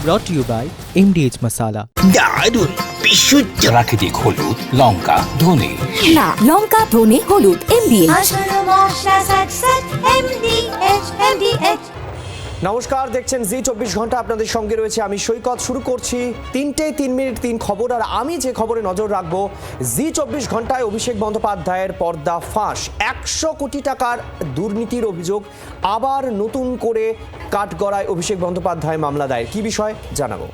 brought to you by MDH Masala. দারুণ বিশুদ্ধ প্রাকৃতিক হলুদ, লঙ্কা, ধনে। না, লঙ্কা, ধনে, হলুদ, MDH। আসল মশলা সাকসেস MDH। নমস্কার, দেখছেন জি24 ঘন্টা, আপনাদের সঙ্গে রয়েছে আমি সৈকত। শুরু করছি 3:03 খবর। আর আমি যে খবরে নজর রাখবো, জি24 ঘন্টায় অভিষেক বন্দ্যোপাধ্যায়ের পর্দা ফাঁস। 100 কোটি টাকার দুর্নীতির অভিযোগ, আবার নতুন করে কাঠগড়ায় অভিষেক বন্দ্যোপাধ্যায় মামলা দায়ের। কি বিষয় জানাবো।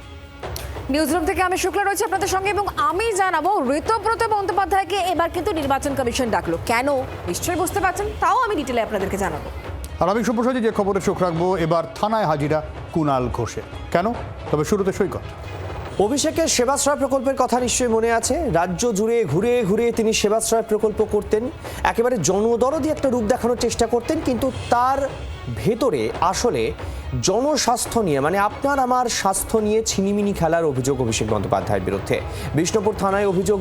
নিউজরুম থেকে আমি শুক্লা রয়েছে আপনাদের সঙ্গে এবং আমি জানাবো ঋতব্রত বন্দ্যোপাধ্যায়কে এবার কিন্তু নির্বাচন কমিশন ডাকলো। কেন নিশ্চয়ই বুঝতে পারছেন, তাও আমি ডিটেলে আপনাদেরকে জানাবো। আর আমি শুভসাচী যে খবরে চোখ রাখবো, এবার থানায় হাজিরা কুণাল ঘোষের। কেন? তবে শুরুতে সৈকত। অভিষেকের সেবাশ্রয় প্রকল্পের কথা নিশ্চয়ই মনে আছে। রাজ্য জুড়ে ঘুরে ঘুরে তিনি সেবাশ্রয় প্রকল্প করতেন, একেবারে জনদরদি একটা রূপ দেখানোর চেষ্টা করতেন, কিন্তু তার ভেতরে আসলে জনস্বাস্থ্য নিয়ে, মানে আপনার আমার স্বাস্থ্য নিয়ে ছিনিমিনি খেলার অভিযোগ অভিষেক বন্দ্যোপাধ্যায়ের বিরুদ্ধে। বিষ্ণুপুর থানায় অভিযোগ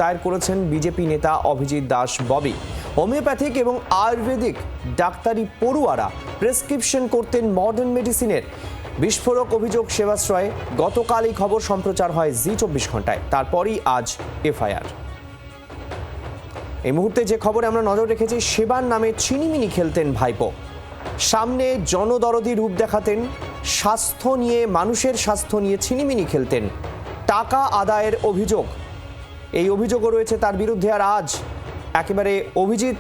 দায়ের করেছেন বিজেপি নেতা অভিজিৎ দাস ববি। হোমিওপ্যাথিক এবং আয়ুর্বেদিক ডাক্তারি পড়ুয়ারা প্রেসক্রিপশন করতেন মডার্ন মেডিসিনের। বিস্ফোরক অভিযোগ সেবাশ্রয়ে। গতকাল এই খবর সম্প্রচার হয় জি24 ঘন্টায়, তারপরই আজ এফআইআর। এই মুহূর্তে যে খবরে আমরা নজর রেখেছি, সেবার নামে ছিনিমিনি খেলতেন ভাইপো। সামনে জনদরদি রূপ দেখাতেন, স্বাস্থ্য নিয়ে, মানুষের স্বাস্থ্য নিয়ে ছিনিমিনি খেলতেন। টাকা আদায়ের অভিযোগ, এই অভিযোগও রয়েছে তার বিরুদ্ধে। আর আজ একেবারে অভিজিৎ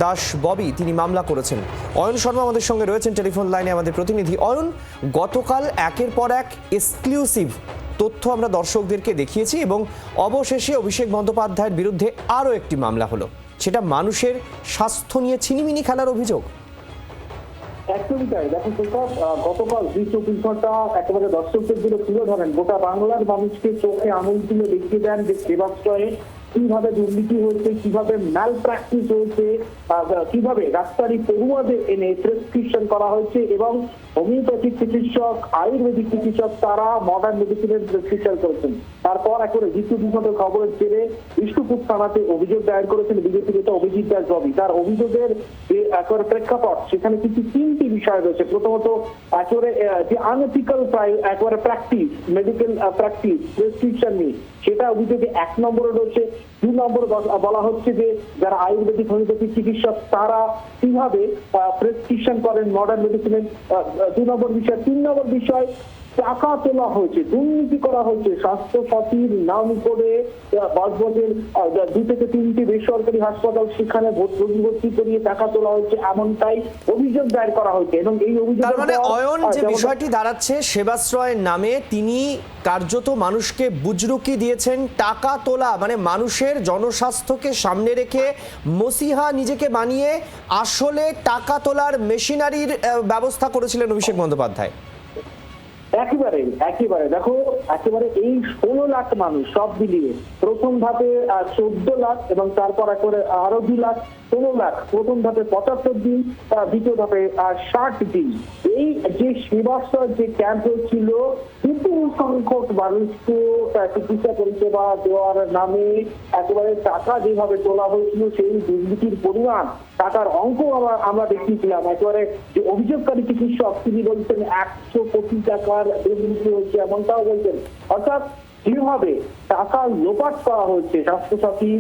দাস ববি তিনি মামলা করেছেন। অয়ন শর্মা আমাদের সঙ্গে রয়েছেন টেলিফোন লাইনে, আমাদের প্রতিনিধি। অয়ন, গতকাল একের পর এক এক্সক্লুসিভ তথ্য আমরা দর্শকদেরকে দেখিয়েছি এবং অবশেষে অভিষেক বন্দ্যোপাধ্যায়ের বিরুদ্ধে আরও একটি মামলা হলো, সেটা মানুষের স্বাস্থ্য নিয়ে ছিনিমিনি খেলার অভিযোগ। একদমই তাই। দেখো সৈকত, গতকাল জি24 ঘন্টা একেবারে দর্শকদের দিকে তুলে ধরেন, গোটা বাংলার মানুষকে চোখে আঙুল তুলে দেখিয়ে দেন যে সেবাশ্রয়ে কিভাবে দুর্নীতি হয়েছে, কিভাবে ম্যাল প্র্যাকটিস হয়েছে, কিভাবে ডাক্তারি পড়ুয়াদের এনে প্রেসক্রিপশন করা হয়েছে এবং হোমিওপ্যাথিক চিকিৎসক, আয়ুর্বেদিক চিকিৎসক তারা মডার্ন মেডিসিনের প্রেসক্রিপশন করেছেন। তারপর একেবারে জি24 ঘন্টার খবরের জেরে বিষ্ণুপুর থানাতে অভিযোগ দায়ের করেছেন বিজেপি নেতা অভিজিৎ দাস ববি। তার অভিযোগের যে একেবারে প্রেক্ষাপট, সেখানে কিন্তু তিনটি বিষয় রয়েছে। প্রথমত একেবারে যে আনএথিক্যাল একেবারে প্র্যাকটিস, মেডিকেল প্র্যাকটিস প্রেসক্রিপশন নিয়ে, সেটা অভিযোগে 1 নম্বরে রয়েছে। 2 নম্বরে বলা হচ্ছে যে যারা আয়ুর্বেদিক হোমিওপ্যাথিক চিকিৎসক তারা কিভাবে প্রেসক্রিপশন করেন মডার্ন মেডিসিনের, 2 নম্বর বিষয়। 3 নম্বর বিষয়, টাকা তোলা হয়েছে, দুর্নীতি করা হয়েছে। স্বাস্থ্য সাথীর নাম করে বাসবাসের 2 থেকে 3টি বেসরকারি হাসপাতাল, সেখানে ভর্তি করিয়ে টাকা তোলা হয়েছে, এমনটাই অভিযোগ দায়ের করা হয়েছে। এবং এই অভিযোগ, তার মানে অয়ন, যে বিষয়টি দাঁড়াচ্ছে, সেবাশ্রয়ের নামে তিনি কার্যত মানুষকে বুজরুকি দিয়েছেন, টাকা তোলা, মানে মানুষের জনস্বাস্থ্যকে সামনে রেখে মসিহা নিজেকে বানিয়ে আসলে টাকা তোলার মেশিনারির ব্যবস্থা করেছিলেন অভিষেক বন্দ্যোপাধ্যায়। একেবারে দেখো, একেবারে এই 16 লাখ মানুষ সব মিলিয়ে প্রথম ধাপে 14 লাখ এবং তারপর একেবারে আরো 2 লাখ, 16 লাখ। প্রথম ধাপে 75 দিন, দ্বিতীয় ধাপে 60 দিন। এই যে সেবাশ্রয় যে ক্যাম্প হয়েছিল, বিপুল সংখ্যক মানুষকে চিকিৎসা পরিষেবা দেওয়ার নামে একেবারে টাকা যেভাবে তোলা হয়েছিল, সেই দুর্নীতির পরিমাণ, টাকার অঙ্ক আমরা দেখিয়েছিলাম। একেবারে যে অভিযোগকারী চিকিৎসক তিনি বলছেন 100 কোটি টাকার দুর্নীতি হচ্ছে, এমনটাও বলছেন। অর্থাৎ যেভাবে টাকা লোপাট করা হচ্ছে, স্বাস্থ্যসাথী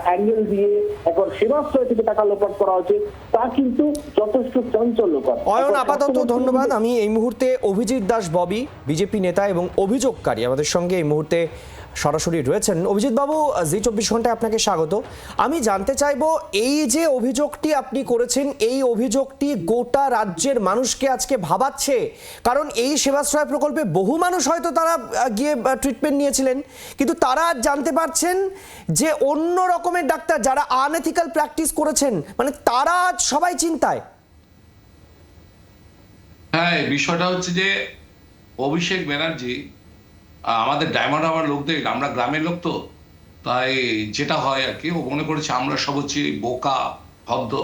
অ্যাঙ্গেল দিয়ে এখন সেবাশ্রয় থেকে টাকা লোপাট করা হচ্ছে, তা কিন্তু যথেষ্ট চাঞ্চল্যকর। অয়ন, আপাতত ধন্যবাদ। আমি এই মুহূর্তে অভিজিৎ দাস ববি, বিজেপি নেতা এবং অভিযোগকারী, আমাদের সঙ্গে এই মুহূর্তে সরাসরি রয়েছেন। অভিজিৎ বাবু, জি24 ঘন্টায় আপনাকে স্বাগত। আমি জানতে চাইবো, এই যে অভিযোগটি আপনি করেছেন, এই অভিযোগটি গোটা রাজ্যের মানুষকে আজকে ভাবাচ্ছে, কারণ এই সেবাশ্রয় প্রকল্পে বহু মানুষ হয়তো তারা গিয়ে ট্রিটমেন্ট নিয়েছিলেন, কিন্তু তারা জানতে পারছেন যে অন্য রকমের ডাক্তার যারা আনএথিক্যাল প্র্যাকটিস করেছেন, মানে তারা সবাই চিন্তায়। হ্যাঁ, বিষয়টা হচ্ছে যে অভিষেক ব্যানার্জি আমাদের ডায়মন্ড হারবার লোকদের, আমরা গ্রামের লোক তো, তাই যেটা হয় আর কি, ও মনে করেছে আমরা সব হচ্ছে বোকা ভদ্র,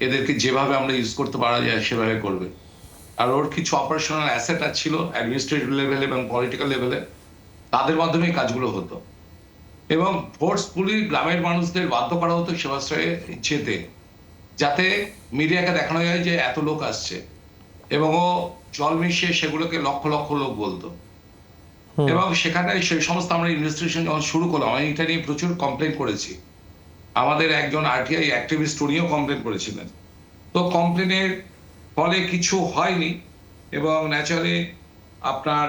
এদেরকে যেভাবে আমরা ইউজ করতে পারা যায় সেভাবে করবে। আর ওর কিছু অপারেশনাল অ্যাসেট ছিল অ্যাডমিনিস্ট্রেটিভ লেভেলে এবং পলিটিক্যাল লেভেলে, তাদের মাধ্যমে কাজগুলো হতো এবং ফোর্সফুলি গ্রামের মানুষদের বাধ্য করা হতো সেবাশ্রয়ে যেতে, যাতে মিডিয়াকে দেখানো যায় যে এত লোক আসছে। এবং ও জল মিশিয়ে সেগুলোকে লক্ষ লক্ষ লোক বলতো। এবং সেখানে সেই সমস্ত আমরা ইনভেস্টিগেশন যখন শুরু করলাম, আমি এটা নিয়ে প্রচুর কমপ্লেন করেছি। আমাদের একজন আরটিআই অ্যাক্টিভিস্ট উনিও কমপ্লেন করেছিলেন। তো কমপ্লেনের ফলে কিছু হয়নি এবং ন্যাচারালি আপনার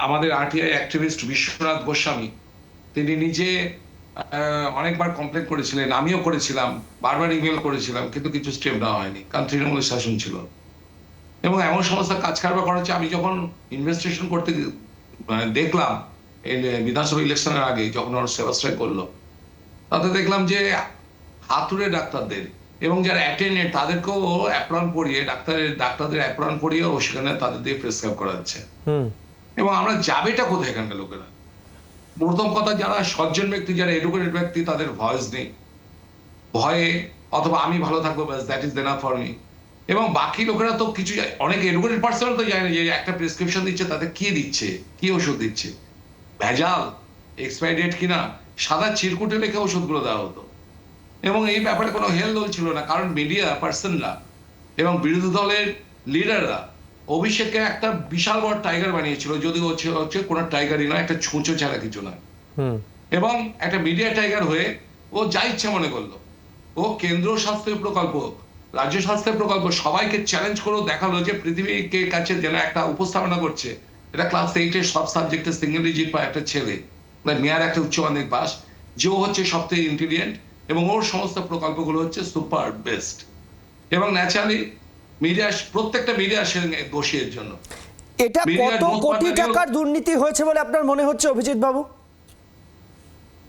আমাদের আরটিআই অ্যাক্টিভিস্ট বিশ্বনাথ গোস্বামী তিনি নিজে অনেকবার কমপ্লেন করেছিলেন, আমিও করেছিলাম, বারবার ইমেল করেছিলাম, কিন্তু কিছু স্টেপ নেওয়া হয়নি, কারণ তৃণমূলের শাসন ছিল। এবং এমন সমস্ত কাজ কারবার করা হচ্ছে। আমি যখন ইনভেস্টিগেশন করতে দেখলাম এই বিধানসভা ইলেকশনের আগে যখন ওরা সেবাশ্রয় করলো, তাতে দেখলাম যে হাতুড়ে ডাক্তারদের এবং যারা অ্যাটেন্ডেন্ট তাদেরকেও অ্যাপ্রন পড়িয়ে ডাক্তারদের অ্যাপ্রন পড়িয়ে ও সেখানে তাদের দিয়ে প্রেসক্রাইব করা যাচ্ছে। এবং আমরা যাবেটা কোথায় এখানকার লোকেরা? প্রথম কথা, যারা সজ্জন ব্যক্তি, যারা এডুকেটেড ব্যক্তি, তাদের ভয়েস নেই, ভয়ে অথবা আমি ভালো থাকবো ব্যাস, that is enough for me. এবং বাকি লোকেরা তো কিছু, অনেক এডুকেটেড পার্সন তো জানে যে একটা প্রেসক্রিপশন দিচ্ছে তাতে কি দিচ্ছে, কি ওষুধ দিচ্ছে, ভেজাল, এক্সপায়ারি ডেট কিনা, সাদা চিরকুটে লেখে ওষুধগুলো দেওয়া হতো। এবং এই ব্যাপারে কোনো হেলদোল ছিল না, কারণ মিডিয়া পার্সনরা এবং বিরোধী দলের লিডাররা অভিষেককে একটা বিশাল বড় টাইগার বানিয়েছিল, যদি হচ্ছে কোনো টাইগারই নয়, একটা ছুঁচো ছাড়া কিছু নয়। এবং একটা মিডিয়া টাইগার হয়ে ও যা ইচ্ছে মনে করলো। ও কেন্দ্র স্বাস্থ্য প্রকল্প, রাজ্য স্বাস্থ্য প্রকল্প সবাইকে চ্যালেঞ্জ করে দেখালো যে পৃথিবীকে কাছে যেন একটা উপস্থাপনা করছে, এটা ক্লাস 8-এর সব সাবজেক্টে সিঙ্গেল ডিজিট পায় একটা ছেলে, মেয়ার একটা উচ্চ মাধ্যমিক পাস, যে ও হচ্ছে সবথেকে ইন্টেলিজেন্ট এবং ওর সমস্ত প্রকল্পগুলো হচ্ছে সুপার বেস্ট। এবং ন্যাচারালি মিডিয়া, প্রত্যেকটা মিডিয়ার সঙ্গে দোষী এর জন্য। এটা কত কোটি টাকার দুর্নীতি হয়েছে বলে আপনার মনে হচ্ছে অভিজিৎ বাবু?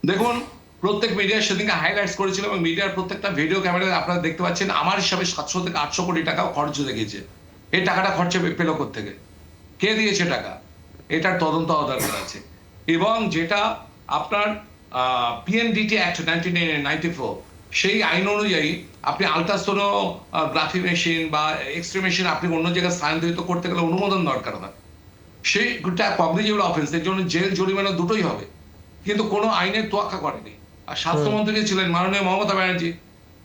দেখুন, প্রত্যেক মিডিয়া সেদিনকে হাইলাইটস করেছিল এবং মিডিয়ার প্রত্যেকটা ভিডিও ক্যামেরায় আপনারা দেখতে পাচ্ছেন আমার হিসাবে 700 থেকে 800 কোটি টাকা খরচ হয়ে গেছে। এই টাকাটা খরচা পেল কোত্থেকে, কে দিয়েছে টাকা, এটার তদন্ত হওয়া দরকার আছে। এবং যেটা আপনার পিএনডিটি অ্যাক্ট 1994 সেই আইন অনুযায়ী আপনি আলট্রাসোনোগ্রাফি মেশিন বা এক্সরে মেশিন আপনি অন্য জায়গায় স্থানান্তরিত করতে গেলে অনুমোদন দরকার হয়। সেইটা কগনিজেবল অফেন্স, এর জন্য জেল জরিমানা দুটোই হবে, কিন্তু কোনো আইনের তোয়াক্কা করেনি। আর স্বাস্থ্যমন্ত্রী ছিলেন মাননীয় মমতা ব্যানার্জি,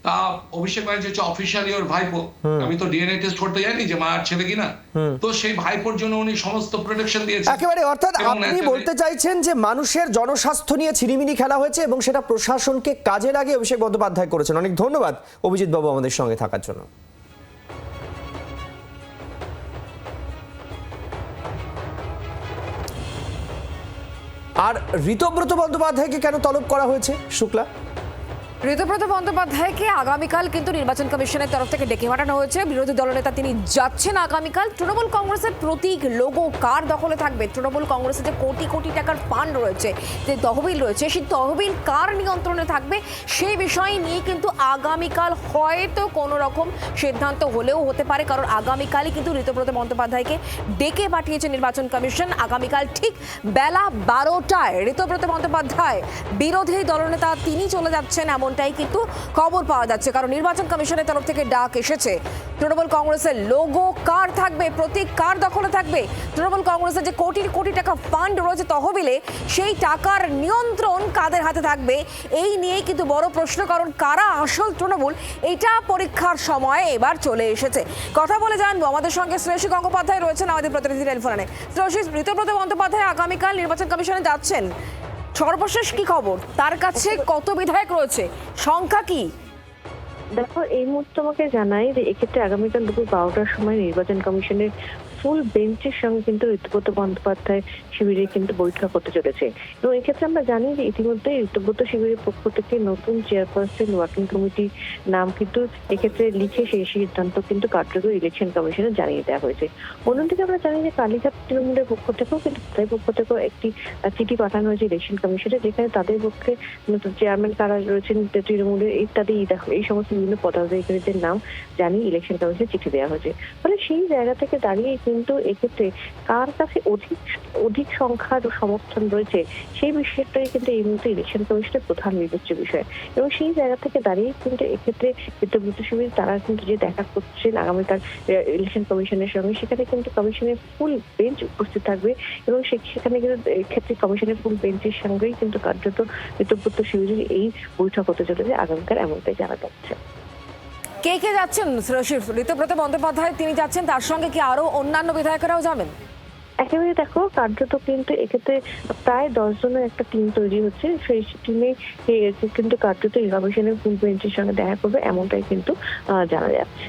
তা অভিষেক ব্যানার্জি হচ্ছে অফিসিয়ালি ওর ভাইপো, আমি তো ডিএনএ টেস্ট করতে জানি যে মার ছেলে কিনা, তো সেই ভাইপোর জন্য উনি সমস্ত প্রোটেকশন দিয়েছেন একেবারে। অর্থাৎ আপনি বলতে চাইছেন যে মানুষের জনস্বাস্থ্য নিয়ে ছিনিমিনি খেলা হয়েছে এবং সেটা প্রশাসনকে কাজে লাগিয়ে অভিষেক বন্দ্যোপাধ্যায় করেছেন। অনেক ধন্যবাদ অভিজিৎ বাবু আমাদের সঙ্গে থাকার জন্য। আর ঋতব্রত বন্দ্যোপাধ্যায়কে কেন তলব করা হয়েছে শুক্লা? ঋতব্রত বন্দ্যোপাধ্যায়কে আগামীকাল কিন্তু নির্বাচন কমিশনের তরফ থেকে ডেকে পাঠানো হয়েছে। বিরোধী দলনেতা তিনি যাচ্ছেন আগামীকাল। তৃণমূল কংগ্রেসের প্রতীক লোগো কার দখলে থাকবে? তৃণমূল কংগ্রেসের যে কোটি কোটি টাকার ফান্ড রয়েছে, যে তহবিল রয়েছে, সেই তহবিল কার নিয়ন্ত্রণে থাকবে সেই বিষয় নিয়ে কিন্তু আগামীকাল হয়তো কোনো রকম সিদ্ধান্ত হলেও হতে পারে, কারণ আগামীকালই কিন্তু ঋতব্রত বন্দ্যোপাধ্যায়কে ডেকে পাঠিয়েছে নির্বাচন কমিশন। আগামীকাল ঠিক বেলা 12টায় ঋতব্রত বন্দ্যোপাধ্যায় বিরোধী দলনেতা তিনি চলে যাচ্ছেন, এমনটাই কিন্তু খবর পাওয়া যাচ্ছে। কারণ নির্বাচন কমিশনের তরফ থেকে ডাক এসেছে। তৃণমূল কংগ্রেসের লোগো কার থাকবে, প্রতীক কার দখলে থাকবে, তৃণমূল কংগ্রেসের যে কোটি কোটি টাকা ফান্ড রয়েছে তহবিলে, সেই টাকার নিয়ন্ত্রণ কাদের হাতে থাকবে, এই নিয়েই কিন্তু বড় প্রশ্ন। কারণ কারা আসল তৃণমূল, এটা পরীক্ষার সময় এবার চলে এসেছে। কথা বলে জানবো, আমাদের সঙ্গে শ্রেয়সী গঙ্গোপাধ্যায় রয়েছেন আমাদের প্রতিনিধি টেলিফোনে। শ্রেয়সী, ঋতব্রত বন্দ্যোপাধ্যায় আগামীকাল নির্বাচন কমিশনে যাচ্ছেন, সর্বশেষ কি খবর? তার কাছে কত বিধায়ক রয়েছে, সংখ্যা কি? দেখো, এই মুহূর্তে আমাকে জানাই যে এক্ষেত্রে আগামীকাল দুপুর 12টার সময় নির্বাচন কমিশনের ফুল বেঞ্চের সঙ্গে কিন্তু ঋতব্রত বন্দ্যোপাধ্যায় শিবিরে কিন্তু বৈঠক হতে চলেছে। এবং এক্ষেত্রে আমরা জানি যে ইতিমধ্যে ঋতব্রত শিবিরের পক্ষ থেকে নতুন চেয়ারপারসন ওয়ার্কিং কমিটির নাম কিন্তু এক্ষেত্রে লিখে সেই সিদ্ধান্ত কিন্তু কার্যকর ইলেকশন কমিশনে জানিয়ে দেওয়া হয়েছে। অন্যদিকে আমরা জানি যে কালীঘাট তৃণমূলের পক্ষ থেকেও কিন্তু তাদের পক্ষ থেকেও একটি চিঠি পাঠানো হয়েছে ইলেকশন কমিশনে, যেখানে তাদের পক্ষে নতুন চেয়ারম্যান কারা রয়েছেন তৃণমূলের ইত্যাদি এই সমস্ত বিভিন্ন পদাধিকারীদের নাম জানিয়ে ইলেকশন কমিশনে চিঠি দেওয়া হয়েছে। ফলে সেই জায়গা থেকে দাঁড়িয়ে কিন্তু এক্ষেত্রে কার কাছে অধিক সংখ্যার সমর্থন রয়েছে সেই বিষয়টাই কিন্তু এই মুহূর্তে ইলেকশন কমিশনের প্রধান বিবেচ্য বিষয়। এবং সেই জায়গা থেকে দাঁড়িয়ে কিন্তু এক্ষেত্রে ঋতব্রত শিবির তারা কিন্তু যে দেখা করছেন আগামীকাল ইলেকশন কমিশনের সঙ্গে, সেখানে কিন্তু কমিশনের ফুল বেঞ্চ উপস্থিত থাকবে এবং সেখানে কিন্তু এক্ষেত্রে কমিশনের ফুল বেঞ্চের সঙ্গেই কিন্তু কার্যত ঋতব্রত শিবিরের এই বৈঠক হতে চলেছে আগামীকাল, এমনটাই জানা যাচ্ছে। কে কে যাচ্ছেন? ঋতুব্রত বন্দ্যোপাধ্যায় তিনি যাচ্ছেন, তার সঙ্গে কি আরো অন্যান্য বিধায়কেরাও যাবেন? একেবারে দেখো, কার্যত কিন্তু এক্ষেত্রে প্রায় 10 জনের একটা টিম তৈরি হচ্ছে। সেই টিমে কিন্তু কার্যত এই কমিশনের ফুল বেঞ্চের সঙ্গে দেখা করবে, এমনটাই কিন্তু জানা যাচ্ছে।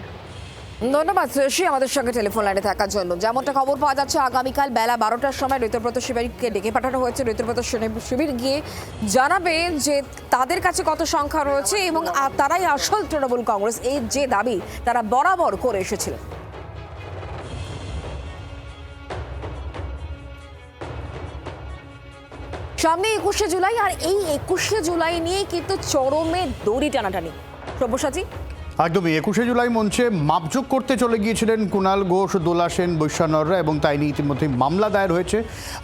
ধন্যবাদ শ্রেয়সী আমাদের সঙ্গে টেলিফোন লাইনে থাকার জন্য। যেমনটা খবর পাওয়া যাচ্ছে, আগামীকাল বেলা 12টার সময় ঋতুব্রত শিবিরকে ডেকে পাঠানো হয়েছে। ঋতুব্রত শিবির গিয়ে জানাবে যে তাদের কাছে কত সংখ্যা রয়েছে এবং তারাই আসল তৃণমূল কংগ্রেস, এই যে দাবি তারা বরাবর করে এসেছিলেন। সামনে 21শে জুলাই, আর এই 21শে জুলাই নিয়ে কিন্তু চরমে দড়ি টানাটানি। সব্যসাচী, একদমই 21শে জুলাই মঞ্চে মাপজোক করতে চলে গিয়েছিলেন কুণাল ঘোষ, দোলা সেন, বৈশ্যানররা, এবং তাই নিয়ে ইতিমধ্যে মামলা দায়ের হয়েছে।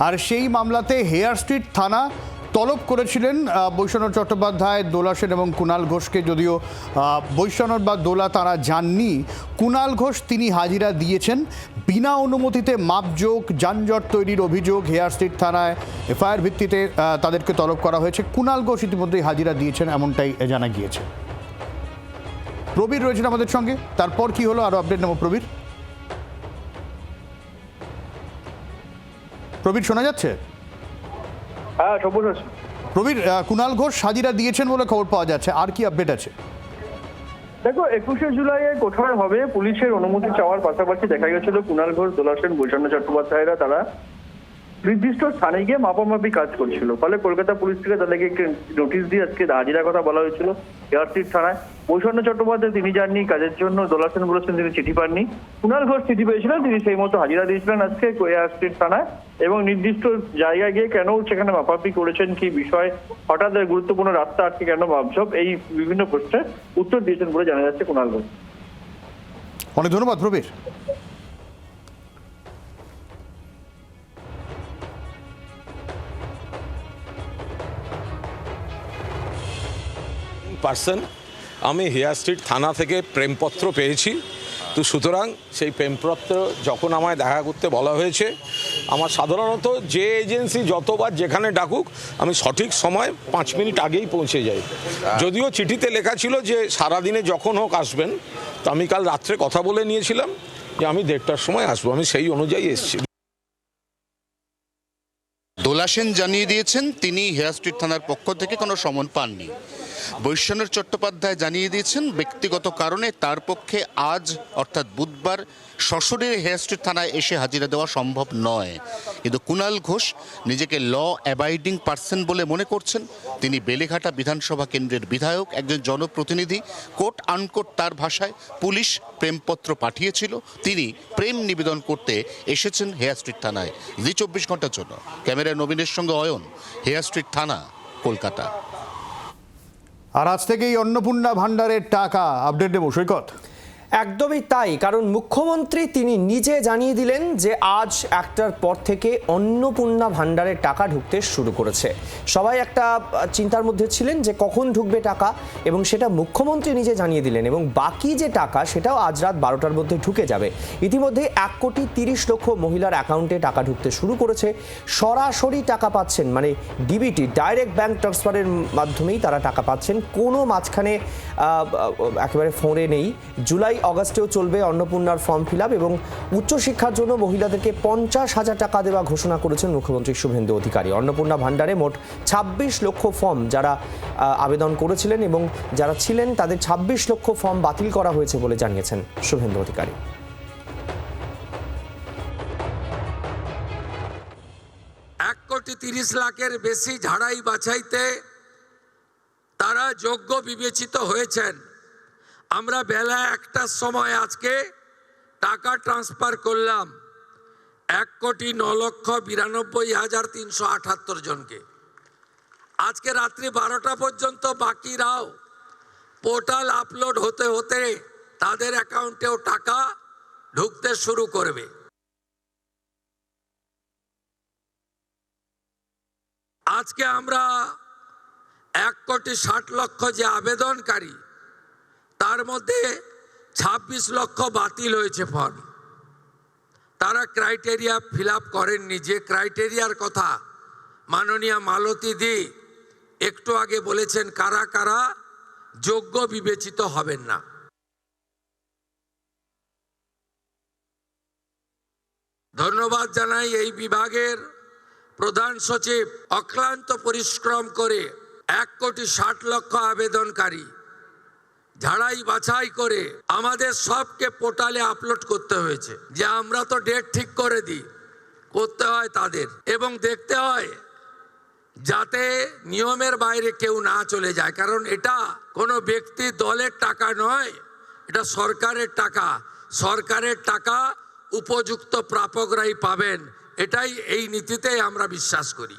আর সেই মামলাতে হেয়ার স্ট্রিট থানা তলব করেছিলেন বৈশ্যানর চট্টোপাধ্যায়, দোলা সেন এবং কুণাল ঘোষকে। যদিও বৈশ্যানর বা দোলা তারা যাননি, কুণাল ঘোষ তিনি হাজিরা দিয়েছেন। বিনা অনুমতিতে মাপজোক, যানজট তৈরির অভিযোগ হেয়ার স্ট্রিট থানায় এফআইআর ভিত্তিতে তাদেরকে তলব করা হয়েছে। কুণাল ঘোষ ইতিমধ্যেই হাজিরা দিয়েছেন, এমনটাই জানা গিয়েছে। প্রবীর রয়েছেন আমাদের সঙ্গে, তারপর কি হলো আরো আপডেট নেব। প্রবীর শোনা যাচ্ছে? হ্যাঁ, সবুজ আছে। প্রবীর, কুণাল ঘোষ হাজিরা দিয়েছেন বলে খবর পাওয়া যাচ্ছে, আর কি আপডেট আছে? দেখো, 21শে জুলাইয়ে কোথায় হবে পুলিশের অনুমতি চাওয়ার পাশাপাশি দেখা গেছিল কুণাল ঘোষ, দোলা সেন, বৈশ্যানর চট্টোপাধ্যায়রা তারা নির্দিষ্ট স্থানে গিয়ে মাপামাপি কাজ করছিল। ফলে কলকাতা পুলিশ থেকে তাদেরকে একটি নোটিশ দিয়ে আজকে হাজিরার কথা বলা হয়েছিল হেয়ার স্ট্রিট থানায়। বৈশ্যানর চট্টোপাধ্যায় তিনি যাননি কাজের জন্য, দোলা সেন বলেছেন তিনি চিঠি পাননি। কুণাল ঘোষ চিঠি পেয়েছিলেন, তিনি সেই মতো হাজিরা দিয়েছিলেন আজকে হেয়ার স্ট্রিট থানায়। এবং নির্দিষ্ট জায়গায় গিয়ে কেন সেখানে মাপামাপি করেছেন, কি বিষয়, হঠাৎ গুরুত্বপূর্ণ রাস্তা আটকে কেন মাপঝোপ, এই বিভিন্ন প্রশ্নের উত্তর দিয়েছেন বলে জানা যাচ্ছে কুণাল ঘোষ। অনেক ধন্যবাদ প্রবীর। পার্সন আমি হেয়ার স্ট্রিট থানা থেকে প্রেমপত্র পেয়েছি, তো সুতরাং সেই প্রেমপত্র যখন আমায় দেখা করতে বলা হয়েছে, আমার সাধারণত যে এজেন্সি যতবার যেখানে ডাকুক আমি সঠিক সময় 5 মিনিট আগেই পৌঁছে যাই। যদিও চিঠিতে লেখা ছিল যে সারাদিনে যখন হোক আসবেন, তো আমি কাল রাত্রে কথা বলে নিয়েছিলাম যে আমি 1:30টার সময় আসবো, আমি সেই অনুযায়ী এসেছি। দোলা সেন জানিয়ে দিয়েছেন তিনি হেয়ার স্ট্রিট থানার পক্ষ থেকে কোনো সমন পাননি। বৈশ্যানর চট্টোপাধ্যায় জানিয়ে দিয়েছেন ব্যক্তিগত কারণে তার পক্ষে আজ অর্থাৎ বুধবার সশরীরে হেয়ার স্ট্রিট থানায় এসে হাজিরা দেওয়া সম্ভব নয়। কিন্তু কুণাল ঘোষ নিজেকে ল অ্যাবাইডিং পার্সন বলে মনে করছেন। তিনি বেলেঘাটা বিধানসভা কেন্দ্রের বিধায়ক, একজন জনপ্রতিনিধি। কোট আনকোট তার ভাষায় পুলিশ প্রেমপত্র পাঠিয়েছিল, তিনি প্রেম নিবেদন করতে এসেছেন হেয়ার স্ট্রিট থানায়। জি 24 ঘন্টার জন্য ক্যামেরায় নবীনের সঙ্গে অয়ন, হেয়ার স্ট্রিট থানা, কলকাতা। আর আজ থেকেই অন্নপূর্ণা ভাণ্ডারের টাকা আপডেট দেব সৈকত। একদমই তাই, কারণ মুখ্যমন্ত্রী তিনি নিজে জানিয়ে দিলেন যে আজ 1টার পর থেকে অন্নপূর্ণা ভাণ্ডারের টাকা ঢুকতে শুরু করেছে। সবাই একটা চিন্তার মধ্যে ছিলেন যে কখন ঢুকবে টাকা, এবং সেটা মুখ্যমন্ত্রী নিজে জানিয়ে দিলেন। এবং বাকি যে টাকা সেটাও আজ রাত 12টার মধ্যে ঢুকে যাবে। ইতিমধ্যে 1,30,00,000 মহিলার অ্যাকাউন্টে টাকা ঢুকতে শুরু করেছে। সরাসরি টাকা পাচ্ছেন, মানে ডিবিটি, ডাইরেক্ট ব্যাংক ট্রান্সফারের মাধ্যমেই তারা টাকা পাচ্ছেন, কোনো মাঝখানে একেবারে ফোনে নেই। জুলাই অগাস্টেও চলবে অন্নপূর্ণার ফর্ম ফিল আপ, এবং উচ্চশিক্ষার জন্য মহিলাদেরকে 50,000 টাকা দেওয়া ঘোষণা করেছেন মুখ্যমন্ত্রী শুভেন্দু অধিকারী। অন্নপূর্ণা ভাণ্ডারে মোট 26 লক্ষ ফর্ম যারা আবেদন করেছিলেন এবং যারা ছিলেন তাদের 26 লক্ষ ফর্ম বাতিল করা হয়েছে বলে জানিয়েছেন শুভেন্দু অধিকারী। 1,30,00,000-এর বেশি ঝাড়াই বাছাইতে তারা যোগ্য বিবেচিত হয়েছেন। আমরা বেলা 1টার সময় আজকে টাকা ট্রান্সফার করলাম 1,09,92,378 জনকে। আজকে রাত্রি 12টা পর্যন্ত বাকিরাও পোর্টাল আপলোড হতে হতে তাদের অ্যাকাউন্টেও টাকা ঢুকতে শুরু করবে। আজকে আমরা 1,60,00,000 যে আবেদনকারী, তার মধ্যে 26 লক্ষ বাতিল হয়েছে ফর্ম। তারা ক্রাইটেরিয়া ফিল আপ করেননি। যে ক্রাইটেরিয়ার কথা মাননীয় মালতী দি একটু আগে বলেছেন, কারা কারা যোগ্য বিবেচিত হবেন না। ধন্যবাদ জানাই এই বিভাগের প্রধান সচিব, অক্লান্ত পরিশ্রম করে 1,60,00,000 আবেদনকারী ঝাড়াই বাছাই করে আমাদের সবকে পোর্টালে আপলোড করতে হয়েছে। যে আমরা তো ডেট ঠিক করে দিই, করতে হয় তাদের, এবং দেখতে হয় যাতে নিয়মের বাইরে কেউ না চলে যায়, কারণ এটা কোনো ব্যক্তি দলের টাকা নয়, এটা সরকারের টাকা। সরকারের টাকা উপযুক্ত প্রাপকরাই পাবেন, এটাই এই নীতিতেই আমরা বিশ্বাস করি।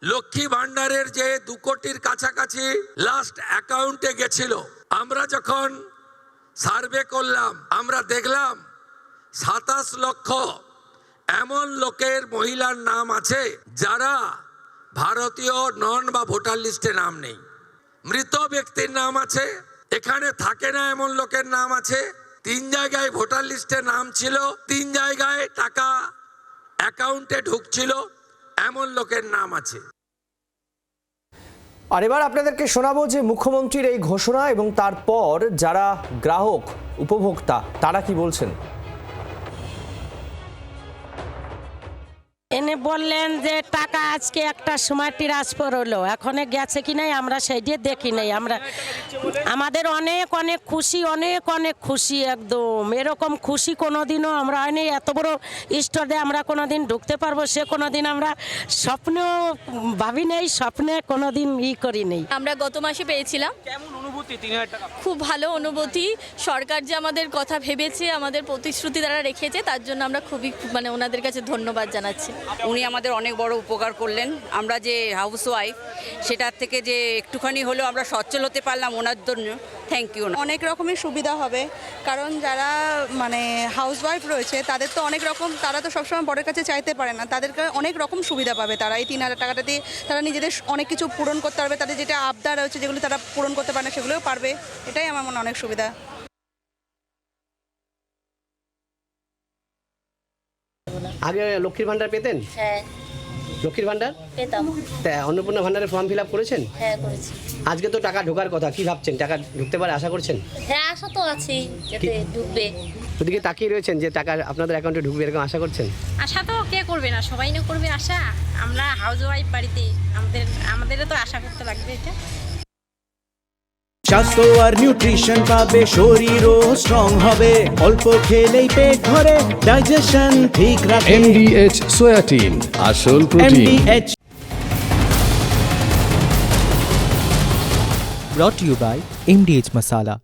লক্ষ্মী ভান্ডারের যে 2 কোটির কাছাকাছি লাস্ট অ্যাকাউন্টে গেছিল, আমরা যখন সার্ভে করলাম আমরা দেখলাম 27 লক্ষ এমন লোকের, মহিলার নাম আছে যারা ভারতীয় নন বা ভোটার লিস্টে নাম নেই। মৃত ব্যক্তির নাম আছে, এখানে থাকে না এমন লোকের নাম আছে। 3 জায়গায় ভোটার লিস্টে নাম ছিল, 3 জায়গায় টাকা অ্যাকাউন্টে ঢুকছিল এমন লোকের নাম আছে। আর এবার আপনাদেরকে শোনাবো যে মুখ্যমন্ত্রীর এই ঘোষণা এবং তারপর যারা গ্রাহক উপভোক্তা তারা কি বলছেন। এনে বললেন যে টাকা আজকে একটা সময় ট্রান্সফার হলো, এখনো গেছে কি নাই আমরা সেইটা দেখি নাই। আমাদের অনেক অনেক খুশি, অনেক অনেক খুশি, একদম এরকম খুশি কোনোদিনও আমরা হয়নি। এত বড় স্টোরে আমরা কোনোদিন ঢুকতে পারবো সে কোনোদিন আমরা স্বপ্নেও ভাবি নেই, স্বপ্নে কোনোদিন করি নেই। আমরা গত মাসে পেয়েছিলাম। কেমন অনুভূতি? 3,000 টাকা খুব ভালো অনুভূতি। সরকার যে আমাদের কথা ভেবেছে, আমাদের প্রতিশ্রুতি তারা রেখেছে, তার জন্য আমরা খুবই ওনাদের কাছে ধন্যবাদ জানাচ্ছি। উনি আমাদের অনেক বড় উপকার করলেন। আমরা যে হাউস ওয়াইফ, সেটার থেকে যে একটুখানি হলেও আমরা সচ্ছল হতে পারলাম, ওনার জন্য থ্যাংক ইউ। অনেক রকমের সুবিধা হবে, কারণ যারা হাউস ওয়াইফ রয়েছে তাদের তো অনেক রকম, তারা তো সবসময় বড়ের কাছে চাইতে পারে না, তাদেরকে অনেক রকম সুবিধা পাবে তারা। এই 3,000 টাকাটা দিয়ে তারা নিজেদের অনেক কিছু পূরণ করতে পারবে, তাদের যেটা আবদার রয়েছে যেগুলো তারা পূরণ করতে পারে না সেগুলোও পারবে। এটাই আমার মনে অনেক সুবিধা। আগে লক্ষ্মীর ভান্ডার পেতেন? হ্যাঁ, লক্ষ্মীর ভান্ডার পেতাম। তা অন্নপূর্ণা ভান্ডারের ফর্ম ফিল আপ করেছেন? হ্যাঁ, করেছি। আজকে তো টাকা ঢোকার কথা, কি ভাবছেন? টাকা ঢুকতে পারে আশা করছেন? হ্যাঁ, আশা তো আছেই যাতে ঢুকবে। ওদিকে তাকিয়ে রয়েছেন যে টাকা আপনাদের অ্যাকাউন্টে ঢুকবে এরকম আশা করছেন? আশা তো কে করবে না, সবাই না করবে আশা। আমরা হাউস ওয়াইফ বাড়িতে, আমাদেরও তো আশা করতে লাগবে এটা। স্বাস্থ্য আর নিউট্রিশন পাবে, শরীরও স্ট্রং হবে, অল্প খেলেই পেট ভরে, ডাইজেশন ঠিক রাখে। MDH সোয়াটিন, আসল protein. MDH brought to you by MDH Masala।